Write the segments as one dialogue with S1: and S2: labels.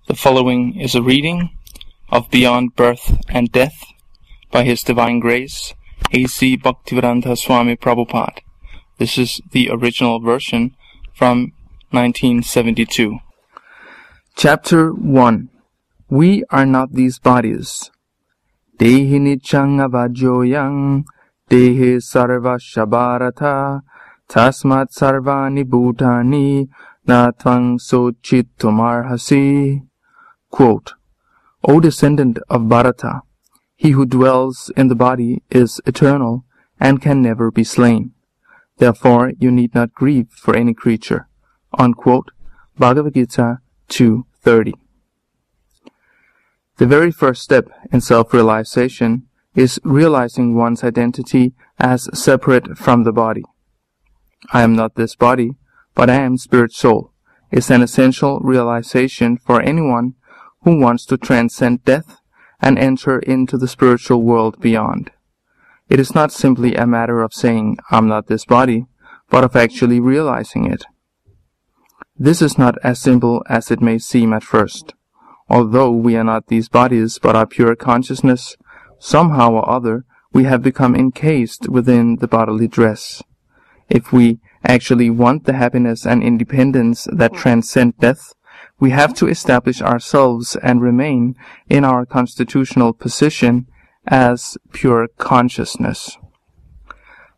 S1: The following is a reading of Beyond Birth and Death by His Divine Grace, A.C. Bhaktivedanta Swami Prabhupada. This is the original version from 1972. Chapter 1. We are not these bodies. Dehi nichang avajyoyang, dehi sarva shabarata, tasmat sarvani bhutani, natvang sochittumarhasi. Quote, O descendant of Bharata, he who dwells in the body is eternal and can never be slain. Therefore you need not grieve for any creature. Unquote. Bhagavad-gita 2:30. The very first step in self-realization is realizing one's identity as separate from the body. I am not this body, but I am spirit soul, is an essential realization for anyone who wants to transcend death and enter into the spiritual world beyond. It is not simply a matter of saying, I'm not this body, but of actually realizing it. This is not as simple as it may seem at first. Although we are not these bodies, but are pure consciousness, somehow or other we have become encased within the bodily dress. If we actually want the happiness and independence that transcend death, we have to establish ourselves and remain in our constitutional position as pure consciousness.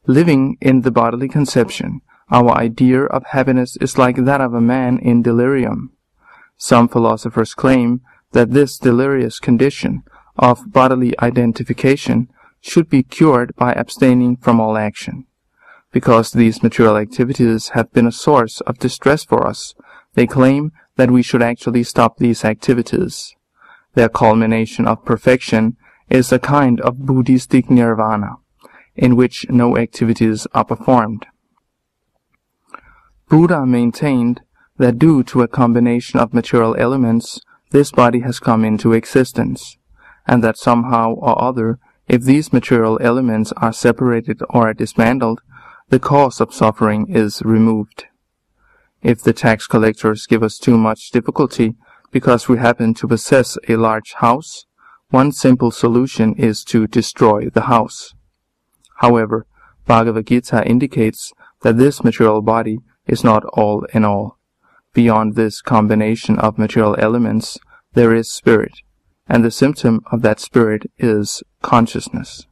S1: Living in the bodily conception, our idea of happiness is like that of a man in delirium. Some philosophers claim that this delirious condition of bodily identification should be cured by abstaining from all action. Because these material activities have been a source of distress for us, they claim that we should actually stop these activities. Their culmination of perfection is a kind of Buddhistic nirvana, in which no activities are performed. Buddha maintained that due to a combination of material elements, this body has come into existence, and that somehow or other, if these material elements are separated or dismantled, the cause of suffering is removed. If the tax collectors give us too much difficulty because we happen to possess a large house, one simple solution is to destroy the house. However, Bhagavad-gita indicates that this material body is not all in all. Beyond this combination of material elements, there is spirit, and the symptom of that spirit is consciousness.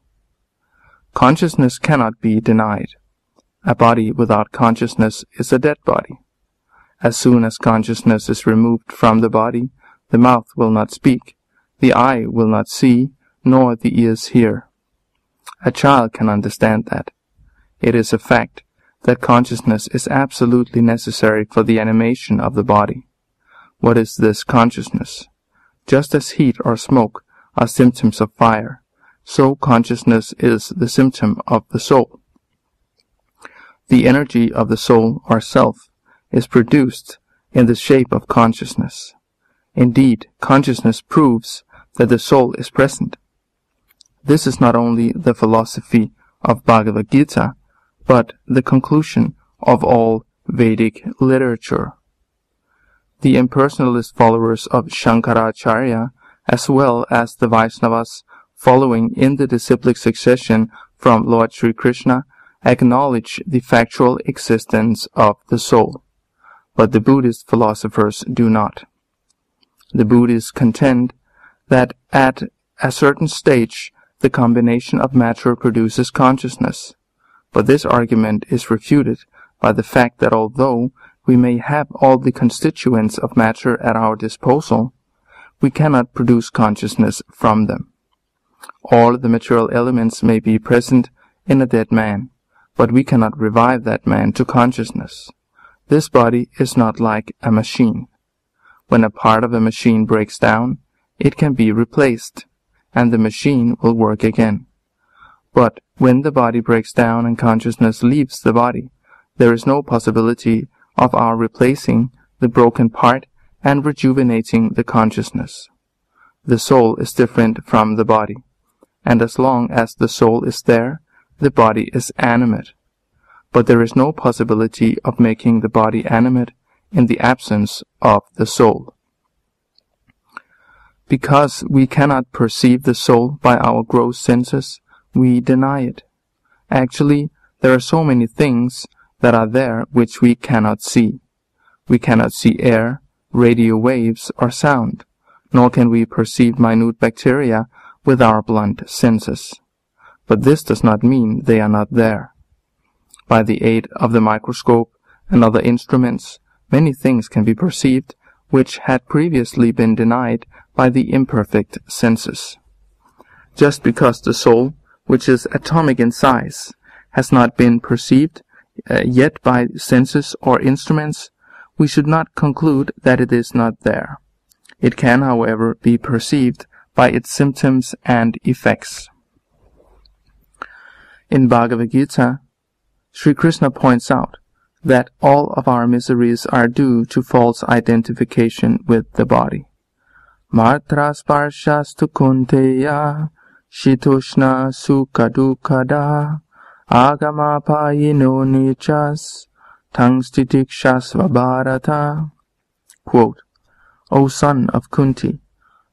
S1: Consciousness cannot be denied. A body without consciousness is a dead body. As soon as consciousness is removed from the body, the mouth will not speak, the eye will not see, nor the ears hear. A child can understand that. It is a fact that consciousness is absolutely necessary for the animation of the body. What is this consciousness? Just as heat or smoke are symptoms of fire, so consciousness is the symptom of the soul. The energy of the soul or self is produced in the shape of consciousness. Indeed, consciousness proves that the soul is present. This is not only the philosophy of Bhagavad-gita, but the conclusion of all Vedic literature. The impersonalist followers of Shankaracharya, as well as the Vaisnavas following in the disciplic succession from Lord Sri Krishna, acknowledge the factual existence of the soul, but the Buddhist philosophers do not. The Buddhists contend that at a certain stage the combination of matter produces consciousness, but this argument is refuted by the fact that although we may have all the constituents of matter at our disposal, we cannot produce consciousness from them. All the material elements may be present in a dead man, but we cannot revive that man to consciousness. This body is not like a machine. When a part of a machine breaks down, it can be replaced, and the machine will work again. But when the body breaks down and consciousness leaves the body, there is no possibility of our replacing the broken part and rejuvenating the consciousness. The soul is different from the body, and as long as the soul is there, the body is animate. But there is no possibility of making the body animate in the absence of the soul. Because we cannot perceive the soul by our gross senses, we deny it. Actually, there are so many things that are there which we cannot see. We cannot see air, radio waves, or sound, nor can we perceive minute bacteria with our blunt senses. But this does not mean they are not there. By the aid of the microscope and other instruments, many things can be perceived which had previously been denied by the imperfect senses. Just because the soul, which is atomic in size, has not been perceived yet by senses or instruments, we should not conclude that it is not there. It can, however, be perceived by its symptoms and effects. In Bhagavad-gita, Sri Krishna points out that all of our miseries are due to false identification with the body. Matra sparshastu kunteya shitushna sukadukada agamapayino nichas tangstitikshasva bharata. Quote, O son of Kunti,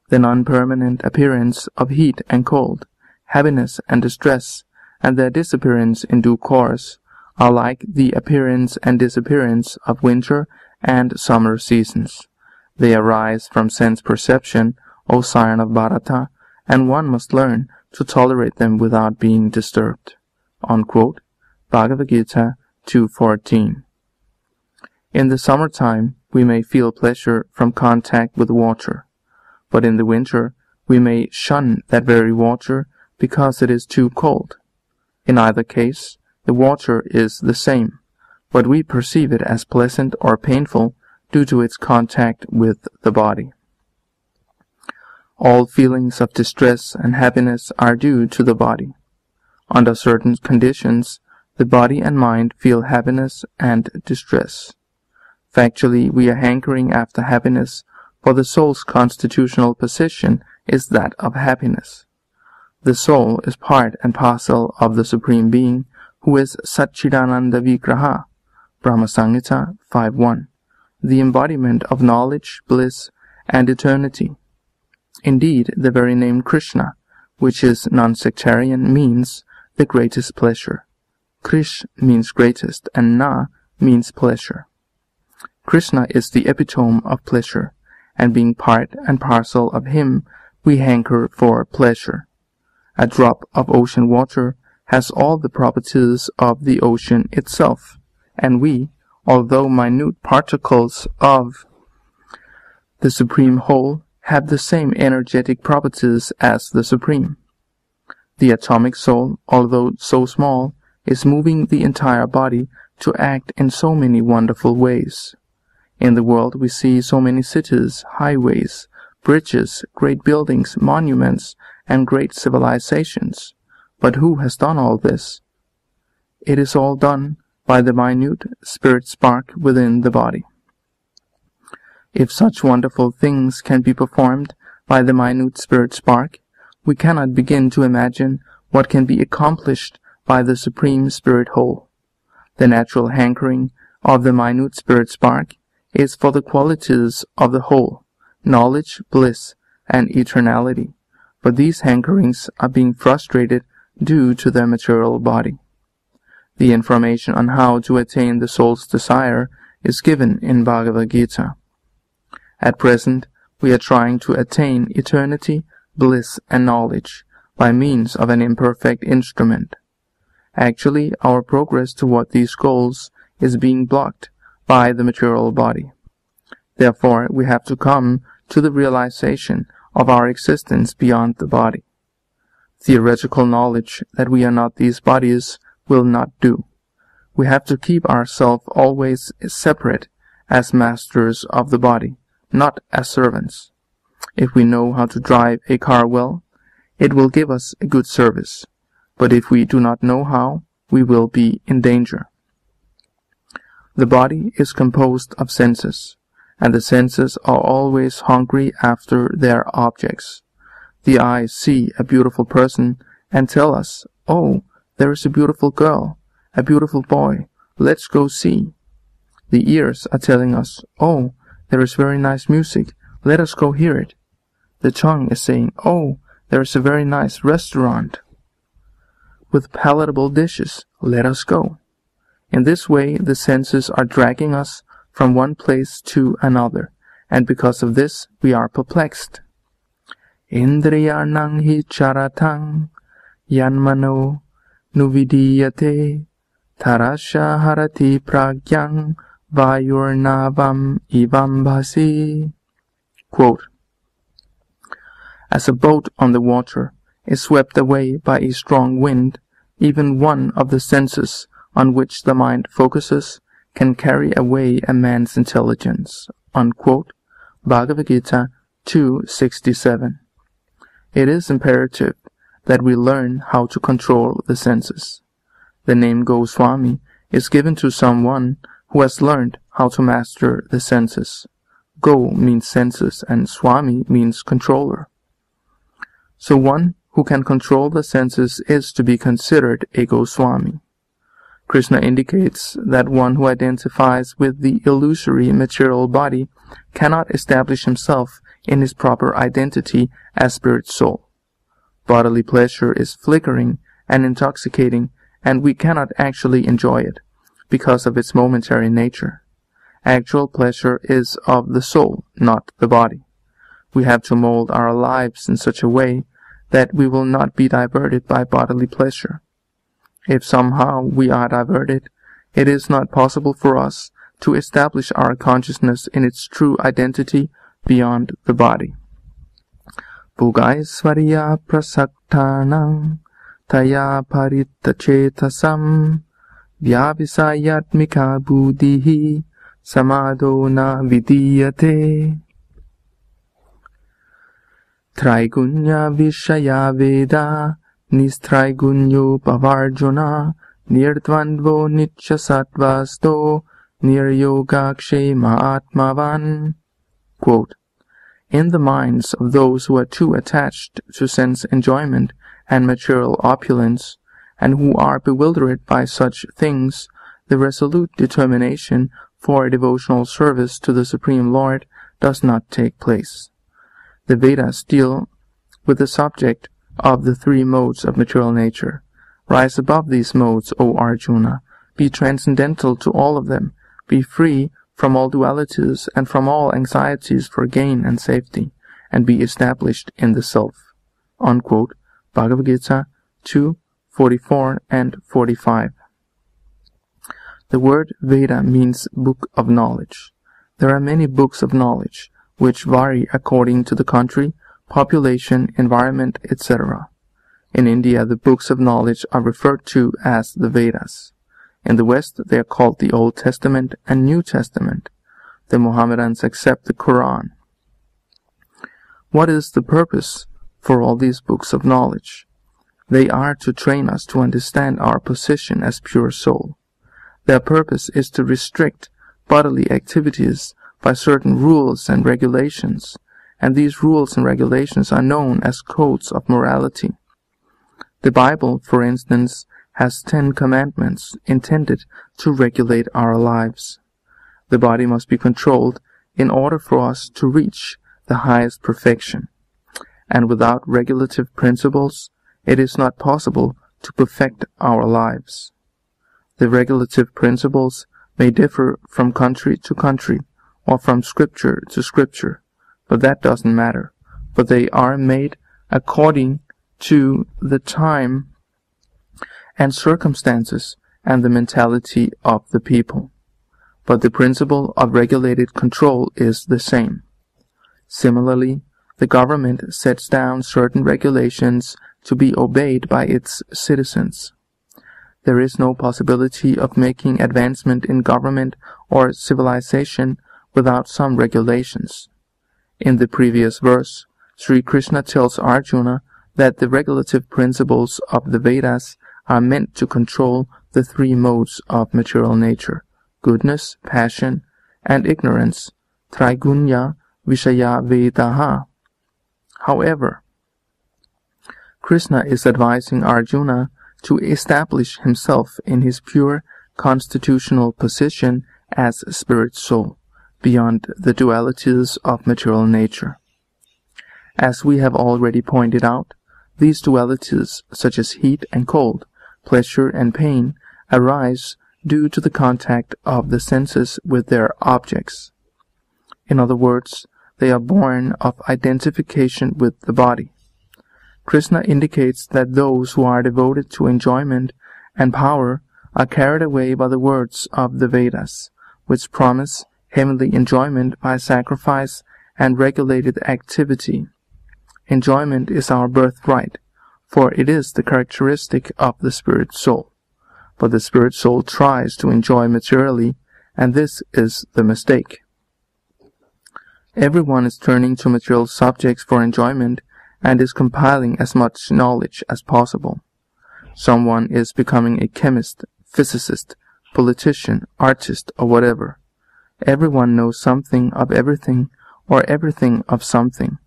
S1: the non-permanent appearance of heat and cold, happiness and distress, and their disappearance in due course, are like the appearance and disappearance of winter and summer seasons. They arise from sense perception, O scion of Bharata, and one must learn to tolerate them without being disturbed. Unquote. Bhagavad-gita 2:14. In the summertime, we may feel pleasure from contact with water, but in the winter, we may shun that very water because it is too cold. In either case, the water is the same, but we perceive it as pleasant or painful due to its contact with the body. All feelings of distress and happiness are due to the body. Under certain conditions, the body and mind feel happiness and distress. Factually, we are hankering after happiness, for the soul's constitutional position is that of happiness. The soul is part and parcel of the Supreme Being, who is Satchidananda Vigraha, Brahma Samhita 5.1, the embodiment of knowledge, bliss, and eternity. Indeed, the very name Krishna, which is non-sectarian, means the greatest pleasure. Krish means greatest, and Na means pleasure. Krishna is the epitome of pleasure, and being part and parcel of him, we hanker for pleasure. A drop of ocean water has all the properties of the ocean itself, and we, although minute particles of the Supreme Whole, have the same energetic properties as the Supreme. The atomic soul, although so small, is moving the entire body to act in so many wonderful ways. In the world we see so many cities, highways, bridges, great buildings, monuments, and great civilizations. But who has done all this? It is all done by the minute spirit spark within the body. If such wonderful things can be performed by the minute spirit spark, we cannot begin to imagine what can be accomplished by the Supreme Spirit Whole. The natural hankering of the minute spirit spark is for the qualities of the whole, knowledge, bliss, and eternality, but these hankerings are being frustrated due to their material body. The information on how to attain the soul's desire is given in Bhagavad-gita. At present, we are trying to attain eternity, bliss, and knowledge by means of an imperfect instrument. Actually, our progress toward these goals is being blocked by the material body. Therefore, we have to come to the realization of our existence beyond the body. Theoretical knowledge that we are not these bodies will not do. We have to keep ourselves always separate as masters of the body, not as servants. If we know how to drive a car well, it will give us a good service. But if we do not know how, we will be in danger. The body is composed of senses, and the senses are always hungry after their objects. The eyes see a beautiful person and tell us, "Oh, there is a beautiful girl, a beautiful boy, let's go see." The ears are telling us, "Oh, there is very nice music, let us go hear it." The tongue is saying, "Oh, there's a very nice restaurant with palatable dishes. Let us go." In this way, the senses are dragging us from one place to another, and because of this, we are perplexed. Indriyanang hi charatang yanmano nuvidiyate tarasya harati pragyang vayurnavam ivam bhasi. Quote, as a boat on the water is swept away by a strong wind, even one of the senses on which the mind focuses can carry away a man's intelligence. Unquote. Bhagavad-gita 2:67. It is imperative that we learn how to control the senses. The name Goswami is given to someone who has learned how to master the senses. Go means senses and Swami means controller. So one who can control the senses is to be considered a Goswami. Krishna indicates that one who identifies with the illusory material body cannot establish himself in his proper identity as spirit soul. Bodily pleasure is flickering and intoxicating, and we cannot actually enjoy it because of its momentary nature. Actual pleasure is of the soul, not the body. We have to mold our lives in such a way that we will not be diverted by bodily pleasure. If somehow we are diverted, it is not possible for us to establish our consciousness in its true identity beyond the body. Bhogaisvarya prasaktanang taya parittachetasam vyavisayatmika buddhihi samado na vidiyate. Traigunya vishaya veda nistraigunyo pavarjuna nirdvandvo nitya sattvasto niryogakshema atmavan. Quote, in the minds of those who are too attached to sense enjoyment and material opulence, and who are bewildered by such things, the resolute determination for devotional service to the Supreme Lord does not take place. The Vedas deal with the subject of the three modes of material nature. Rise above these modes, O Arjuna. Be transcendental to all of them. Be free from all dualities and from all anxieties for gain and safety, and be established in the self. Unquote. Bhagavad-gita 2:44 and 45. The word Veda means book of knowledge. There are many books of knowledge, which vary according to the country, population, environment, etc. In India, the books of knowledge are referred to as the Vedas. In the West, they are called the Old Testament and New Testament. The Mohammedans accept the Quran. What is the purpose for all these books of knowledge? They are to train us to understand our position as pure soul. Their purpose is to restrict bodily activities by certain rules and regulations, and these rules and regulations are known as codes of morality. The Bible, for instance, has 10 commandments intended to regulate our lives. The body must be controlled in order for us to reach the highest perfection, and without regulative principles, it is not possible to perfect our lives. The regulative principles may differ from country to country, or from scripture to scripture, but that doesn't matter, for they are made according to the time and circumstances and the mentality of the people. But the principle of regulated control is the same. Similarly, the government sets down certain regulations to be obeyed by its citizens. There is no possibility of making advancement in government or civilization without some regulations. In the previous verse, Sri Krishna tells Arjuna that the regulative principles of the Vedas are meant to control the three modes of material nature: goodness, passion, and ignorance, Traigunya Vishaya Vedaha. However, Krishna is advising Arjuna to establish himself in his pure constitutional position as spirit soul, beyond the dualities of material nature. As we have already pointed out, these dualities, such as heat and cold, pleasure and pain, arise due to the contact of the senses with their objects. In other words, they are born of identification with the body. Krishna indicates that those who are devoted to enjoyment and power are carried away by the words of the Vedas, which promise heavenly enjoyment by sacrifice and regulated activity. Enjoyment is our birthright, for it is the characteristic of the spirit soul. But the spirit soul tries to enjoy materially, and this is the mistake. Everyone is turning to material subjects for enjoyment and is compiling as much knowledge as possible. Someone is becoming a chemist, physicist, politician, artist, or whatever. Everyone knows something of everything, or everything of something,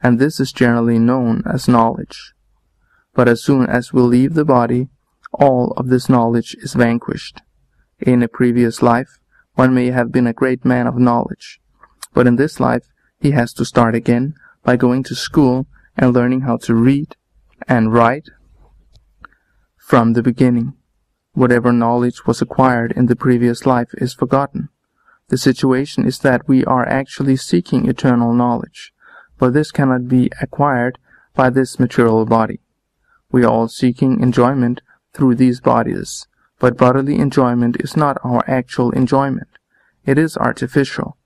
S1: and this is generally known as knowledge. But as soon as we leave the body, all of this knowledge is vanquished. In a previous life, one may have been a great man of knowledge, but in this life, he has to start again by going to school and learning how to read and write from the beginning. Whatever knowledge was acquired in the previous life is forgotten. The situation is that we are actually seeking eternal knowledge, but this cannot be acquired by this material body. We are all seeking enjoyment through these bodies, but bodily enjoyment is not our actual enjoyment. It is artificial.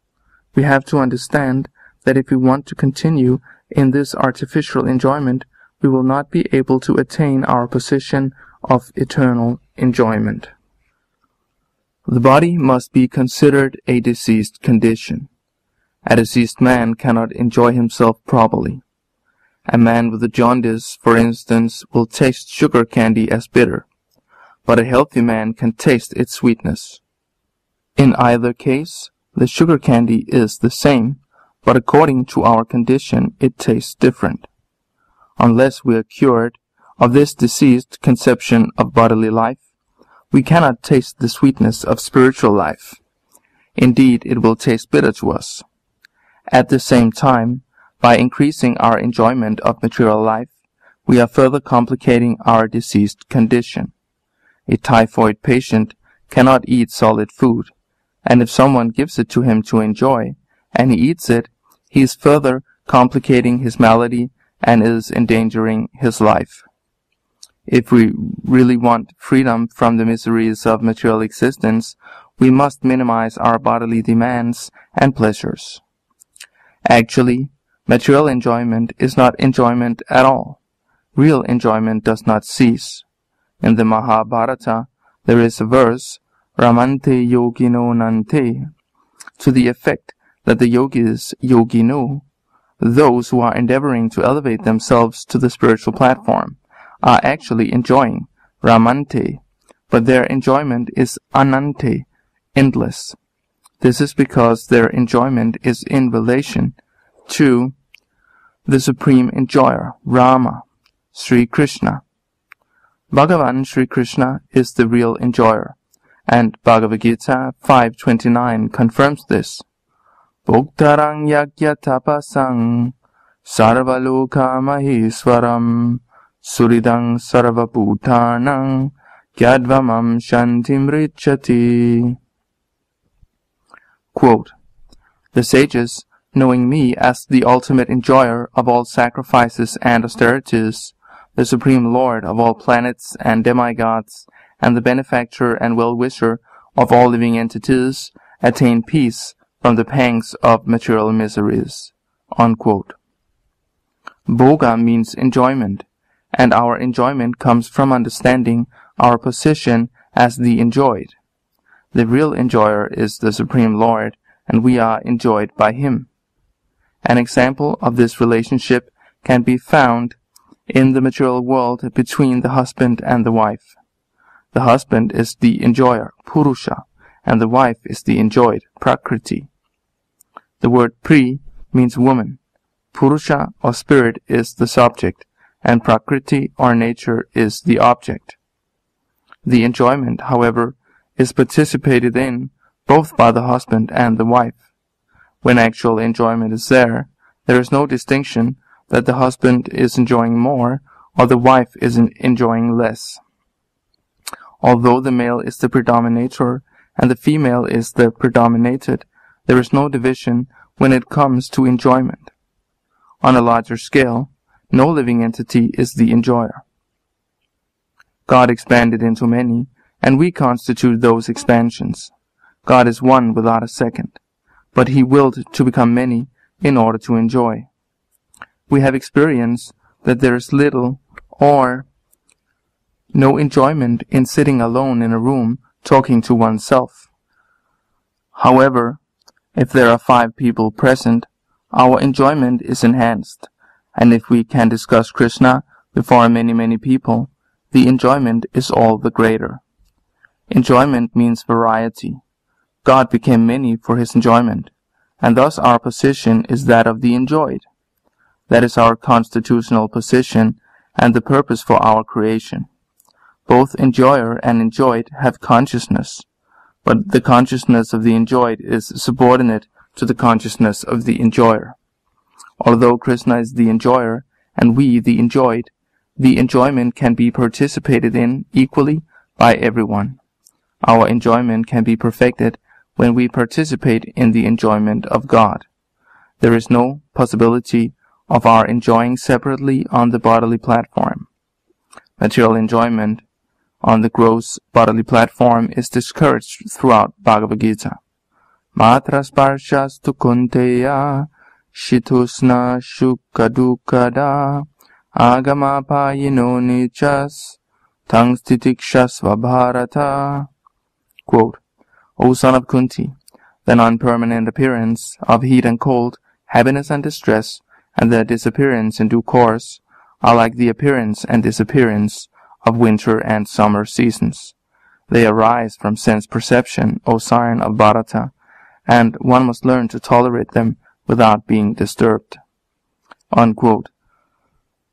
S1: We have to understand that if we want to continue in this artificial enjoyment, we will not be able to attain our position of eternal enjoyment. The body must be considered a diseased condition. A diseased man cannot enjoy himself properly. A man with a jaundice, for instance, will taste sugar candy as bitter, but a healthy man can taste its sweetness. In either case, the sugar candy is the same, but according to our condition, it tastes different. Unless we are cured of this diseased conception of bodily life, we cannot taste the sweetness of spiritual life. Indeed, it will taste bitter to us. At the same time, by increasing our enjoyment of material life, we are further complicating our diseased condition. A typhoid patient cannot eat solid food, and if someone gives it to him to enjoy, and he eats it, he is further complicating his malady and is endangering his life. If we really want freedom from the miseries of material existence, we must minimize our bodily demands and pleasures. Actually, material enjoyment is not enjoyment at all. Real enjoyment does not cease. In the Mahabharata, there is a verse, Ramante yogino nante, to the effect that the yogis, yogino, those who are endeavoring to elevate themselves to the spiritual platform, are actually enjoying Ramante, but their enjoyment is Anante, endless. This is because their enjoyment is in relation to the supreme enjoyer, Rama, Sri Krishna. Bhagavan Sri Krishna is the real enjoyer, and Bhagavad-gita 5:29 confirms this. Bhoktarang yagya tapasang sarvaloka maheswaram suridang sarvabhutanang gyadvamam shantim richati. Quote, the sages, knowing me as the ultimate enjoyer of all sacrifices and austerities, the supreme lord of all planets and demigods, and the benefactor and well-wisher of all living entities, attain peace from the pangs of material miseries. Unquote. Bhoga means enjoyment, and our enjoyment comes from understanding our position as the enjoyed. The real enjoyer is the Supreme Lord, and we are enjoyed by Him. An example of this relationship can be found in the material world between the husband and the wife. The husband is the enjoyer, Purusha, and the wife is the enjoyed, Prakriti. The word Pri means woman. Purusha or spirit is the subject, and Prakriti or nature is the object. The enjoyment, however, is participated in both by the husband and the wife. When actual enjoyment is there is no distinction that the husband is enjoying more or the wife is enjoying less. Although the male is the predominator and the female is the predominated, there is no division when it comes to enjoyment. On a larger scale, no living entity is the enjoyer. God expanded into many, and we constitute those expansions. God is one without a second, but He willed to become many in order to enjoy. We have experienced that there is little or no enjoyment in sitting alone in a room talking to oneself. However, if there are 5 people present, our enjoyment is enhanced, and if we can discuss Krishna before many people, the enjoyment is all the greater. Enjoyment means variety. God became many for His enjoyment, and thus our position is that of the enjoyed. That is our constitutional position and the purpose for our creation. Both enjoyer and enjoyed have consciousness, but the consciousness of the enjoyed is subordinate to the consciousness of the enjoyer. Although Krishna is the enjoyer and we the enjoyed, the enjoyment can be participated in equally by everyone. Our enjoyment can be perfected when we participate in the enjoyment of God. There is no possibility of our enjoying separately on the bodily platform. Material enjoyment on the gross bodily platform is discouraged throughout Bhagavad-gita. Matras parshas tu kunteya shitusna shukadukada agama payino nichas tangstitikshasva bharata. Quote, O son of Kunti, the non-permanent appearance of heat and cold, happiness and distress, and their disappearance in due course, are like the appearance and disappearance of winter and summer seasons. They arise from sense perception, O scion of Bharata, and one must learn to tolerate them without being disturbed. Unquote.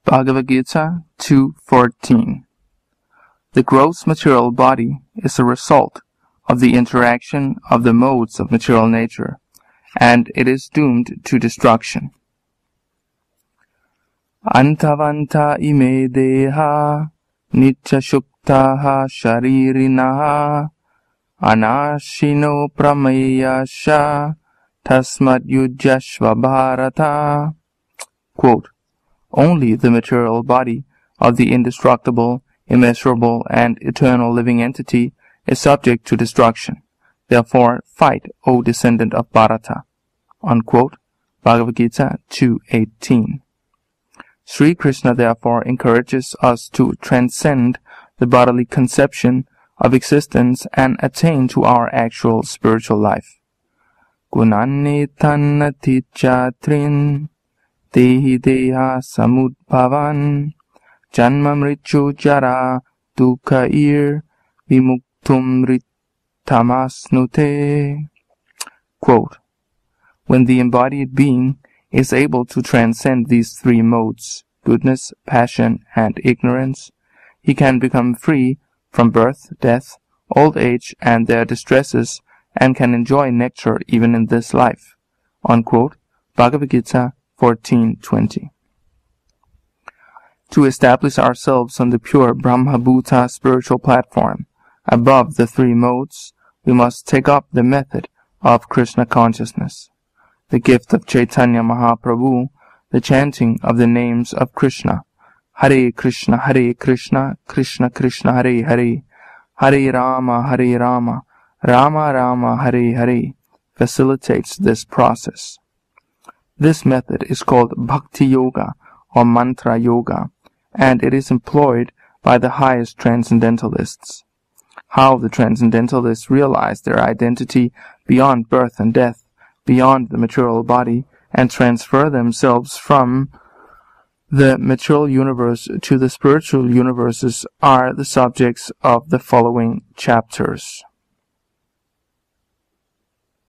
S1: Bhagavad-gita 2:14. The gross material body is a result of the interaction of the modes of material nature, and it is doomed to destruction. Antavanta ime deha nitya shuktaha sharirinaha anashino pramayasha tasmad yujashva bharata. Quote, only the material body of the indestructible, immeasurable, and eternal living entity is subject to destruction. Therefore, fight, O descendant of Bharata. Unquote. Bhagavad-gita 2:18. Sri Krishna therefore encourages us to transcend the bodily conception of existence and attain to our actual spiritual life. Gunanni tannati chatrin dehi deha samudbhavan janma mrichu jara dukhair vimuktum ritamasnute. Quote, when the embodied being is able to transcend these 3 modes, goodness, passion, and ignorance, he can become free from birth, death, old age, and their distresses, and can enjoy nectar even in this life. Unquote. Bhagavad-gita 14:20. To establish ourselves on the pure Brahma-bhuta spiritual platform, above the 3 modes, we must take up the method of Krishna consciousness. The gift of Chaitanya Mahaprabhu, the chanting of the names of Krishna, Hare Krishna, Krishna Krishna, Hare Hare, Hare Rama, Rama Rama, Hare Hare, facilitates this process. This method is called Bhakti Yoga or Mantra Yoga, and it is employed by the highest transcendentalists. How the transcendentalists realize their identity beyond birth and death, beyond the material body, and transfer themselves from the material universe to the spiritual universes are the subjects of the following chapters.